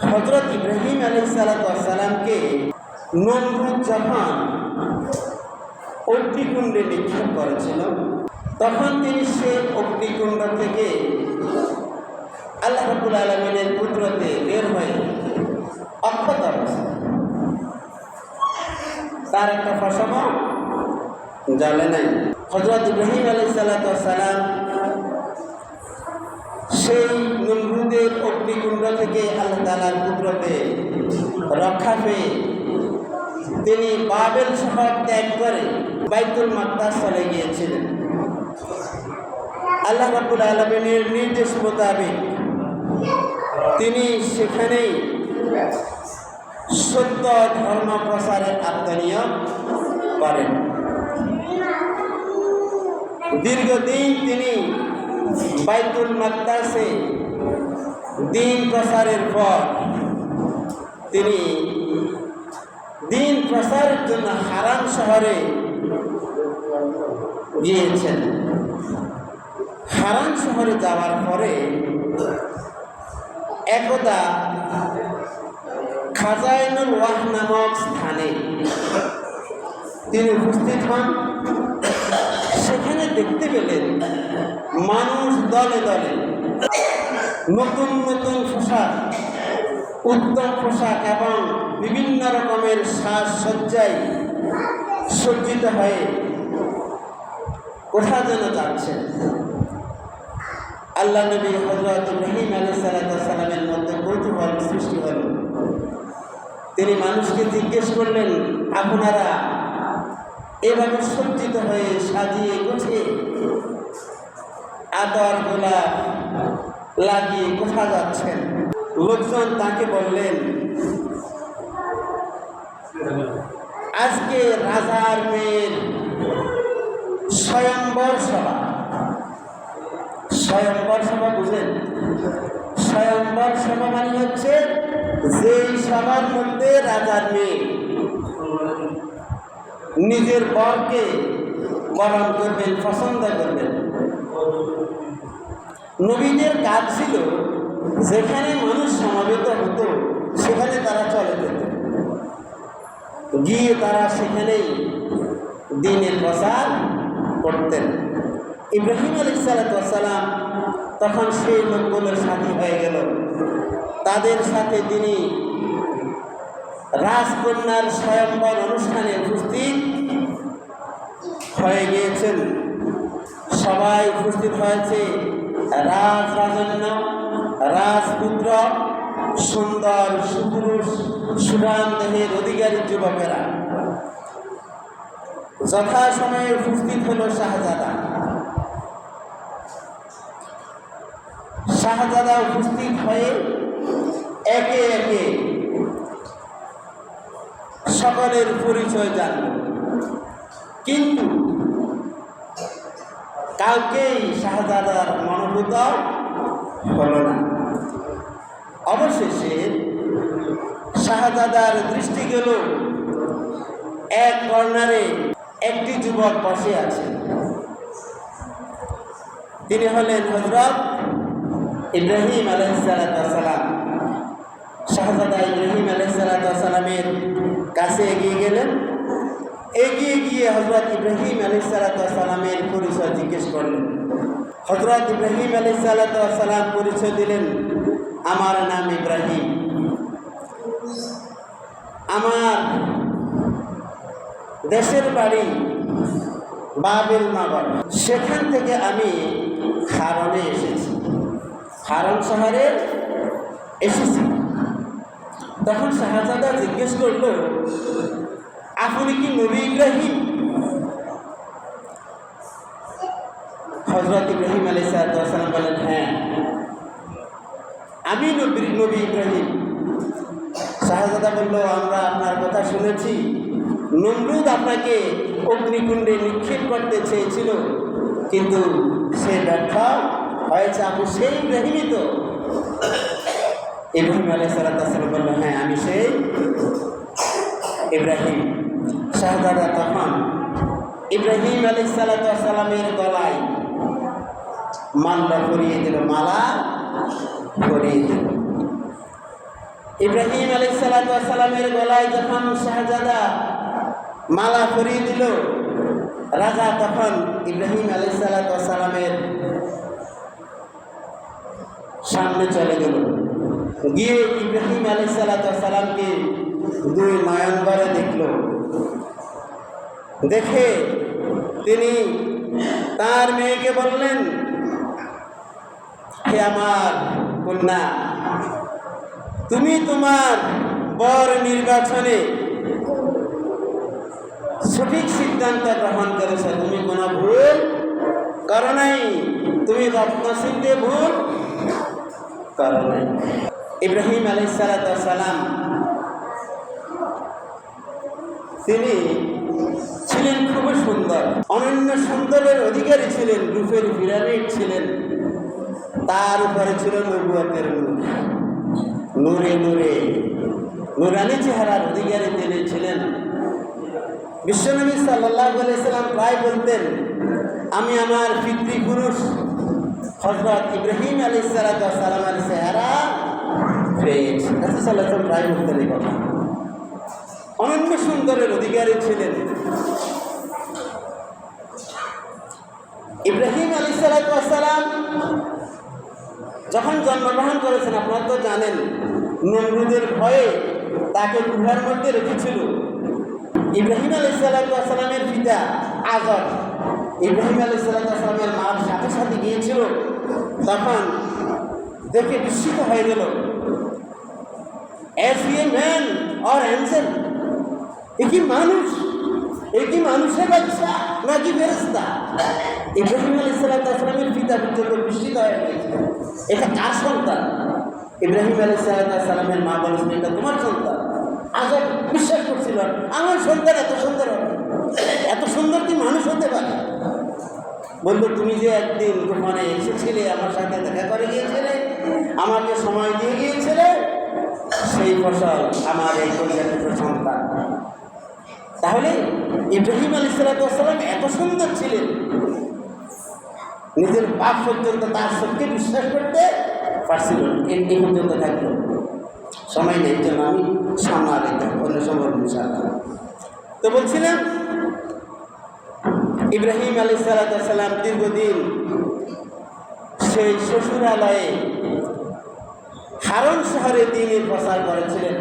হযরত ইব্রাহিম আলাইহিস সালামকে নমরুদ যখন অগ্নিকুণ্ডে নিক্ষেপ করেছিল, তখন তিনি সেই অগ্নিকুণ্ড থেকে আল্লাহ রাব্বুল আলামিনের কুদরতে বের হয়ে অক্ষত অবস্থায়, তার একটা ফসলও জ্বলে নাই। হযরত ইব্রাহিম আলাইহিস সালাম সেই নমরুদের অগ্নিকুণ্ড থেকে আল্লাহ তাআলার কুদরতে রক্ষা পেয়ে তিনি বাবেল শহর ত্যাগ করে বাইতুল মাকদাস চলে গিয়েছিলেন। আল্লাহ রাব্বুল আলামিনের নির্দেশ মোতাবেক তিনি সেখানেই সত্য ধর্ম প্রচারের আত্মনিয়োগ করেন। দীর্ঘদিন তিনি বাইতুল মাকদাসে দিন প্রচারের পর তিনি দিন প্রচারের জন্য হারাম শহরে গিয়েছেন। হারাম শহরে যাওয়ার পরে একদা খাজাইনুল ওয়াহ নামক স্থানে তিনি উপস্থিত হন। সেখানে দেখতে পেলেন মানুষ দলে দলে নতুন নতুন পোশাক, উত্তম পোশাক এবং বিভিন্ন রকমের সাজসজ্জায় সজ্জিত হয়ে কোথা যেন যাচ্ছে। আল্লাহ নবী হযরত ইব্রাহিম আলাইহিস সালামের মধ্যে কৌতূহল সৃষ্টি হল। তিনি মানুষকে জিজ্ঞেস করলেন, আপনারা এভাবে সজ্জিত হয়ে সাজিয়ে গুছিয়ে আতর গোলাপ লাগিয়ে কোথা যাচ্ছেন? লোকজন তাকে বললেন, আজকে রাজার মেয়ের স্বয়ম্বর সভা। স্বয়ম্বর সভা বুঝেন? স্বয়ম্বর সভা মানে হচ্ছে যেই সভার মধ্যে রাজার মেয়ে নিজের বরকে বরণ করবেন, পছন্দ করবেন। নবীদের কাজ ছিল যেখানে মানুষ সমবেত হতো সেখানে তারা চলে যেত, গিয়ে তারা সেখানেই দ্বীনের প্রচার করতেন। ইব্রাহিম আলাইহিস সালাম তখন সেই লোকগুলোর সাথী হয়ে গেল। তাদের সাথে তিনি রাজকন্যার স্বয়ম্বর অনুষ্ঠানে উপস্থিত হয়ে গিয়েছেন। সবাই উপস্থিত হয়েছে, রাজরাজন্য, রাজপুত্র, সুন্দর সুপুরুষ, সুঠাম দেহের অধিকারী যুবকেরা। যথাসময়ে উপস্থিত হল শাহজাদা। শাহজাদা উপস্থিত হয়ে একে একে সকলের পরিচয় জানল, কিন্তু কাউকেই শাহজাদার মনোভূত হল না। অবশেষে শাহজাদার দৃষ্টি গেল এক কর্নারে একটি যুবক বসে আছে। তিনি হলেন হযরত ইব্রাহিম আলাইহিস সালাম। শাহজাদা ইব্রাহিম আলাইহিস সালামের কাছে এগিয়ে গেলেন। এগিয়ে গিয়ে হযরত ইব্রাহিম আলাইহিস সালামের পরিচয় জিজ্ঞেস করলেন। হযরত ইব্রাহিম আলাইহিস সালাম পরিচয় দিলেন, আমার নাম ইব্রাহিম, আমার দেশের বাড়ি বাবেল নগর, সেখান থেকে আমি হারনে এসেছি, হারন শহরে এসেছি। তখন শাহজাদা জিজ্ঞেস করল, আপনি কি নবী ইব্রাহিম? হযরত ইব্রাহিম আলাইহিস সালাম বলেন, হ্যাঁ আমি নবী ইব্রাহিম। শাহজাদা বলল, আমরা আপনার কথা শুনেছি, নমরুদ আপনাকে অগ্নিকুণ্ডে নিক্ষেপ করতে চেয়েছিল, কিন্তু সে ব্যর্থ হয়েছে। আপনি সেই ইব্রাহিমই তো? ইব্রাহিম আলাইহিস সালাম বলল, হ্যাঁ আমি সেই ইব্রাহিম। শাহজাদা তখন ইব্রাহিম আলাইহিস সালামের গলায় মালা পরিয়ে দিল, মালা পরিয়ে দিল। ইব্রাহিম আলাইহিসসালামের গলায় যখন শাহজাদা মালা পরিয়ে দিল, রাজা তখন ইব্রাহিম আলাইহিসসালামের সামনে চলে গেল, গিয়ে ইব্রাহিম আলাইহিসসালামকে দুই নয়ন ভরে দেখল। দেখে তিনি তার মেয়েকে বললেন, হে আমার কন্যা, তুমি তোমার বর নির্বাচনে সঠিক সিদ্ধান্ত গ্রহণ করেছ, তুমি কোনো ভুল করো নাই, তুমি রত্নসিদ্ধে ভুল করো নাই। ইব্রাহিম আলাইহিসসালাম তিনি ছিলেন খুবই সুন্দর, অনন্য সুন্দরের অধিকারী ছিলেন, রূপের পিরামিড ছিলেন, তার উপরে ছিল নবুয়তের নূর, নূরে নূরে নূরানি চেহারার অধিকারী তিনি ছিলেন। বিশ্বনবী সাল্লাল্লাহু আলাইহি সাল্লাম প্রায় বলতেন, আমি আমার পিতৃপুরুষ হযরত ইব্রাহিম আলাইহিসসালামের চেহারা পেয়েছি। রাসূল সাল্লাল্লাহু আলাইহি ওয়াসাল্লাম প্রায় বলতেন এই কথা। অনন্য সুন্দরের অধিকারী ছিলেন ইব্রাহিম আলাইহিসসালাম। যখন জন্মগ্রহণ করেছেন, আপনারা তো জানেন, নমরুদের ভয়ে তাকে গুহার মধ্যে রেখেছিল। ইব্রাহিম আলাইহিসসালামের পিতা আজর ইব্রাহিম আলাইহিসসালামের মার সাথে সাথে গিয়েছিল, তখন দেখে বিস্মিত হয়ে গেল, as a man or angel, এ কি মানুষ, এ কি মানুষের বাচ্চা নাকি ফেরেশতা? ইব্রাহিম আলাইহিসসালামের পিতা পর্যন্ত বিস্মিত হয়ে গিয়েছিল, এটা কার সন্তান? ইব্রাহিম আলাইহিসসালামের মা বলেছেন, এটা তোমার সন্তান। আজব বিশ্বাস করছিল, আমার সন্তান এত সুন্দর হবে, এত সুন্দর কি মানুষ হতে পারে? বলল, তুমি যে একদিন গোপনে এসেছিলে, আমার সাথে দেখা করে গিয়েছিলে, আমাকে সময় দিয়ে গিয়েছিলে, সেই ফসল আমার এই পরিচালিত সন্তান। তাহলে ইব্রাহিম আলাইহিসসালাম এত সুন্দর ছিলেন, নিজের বাপ পর্যন্ত তার সত্যি বিশ্বাস করতে পারছিল। এই পর্যন্ত থাকলো, সময় নেই, জন্য আমি সামনে আরেকটা অন্য সময় ইনশাআল্লাহ। তো বলছিলাম, ইব্রাহিম আলাইহিসসালাম দীর্ঘদিন সেই শ্বশুরালয়ে হারন শহরে দ্বীনের প্রচার করেছিলেন।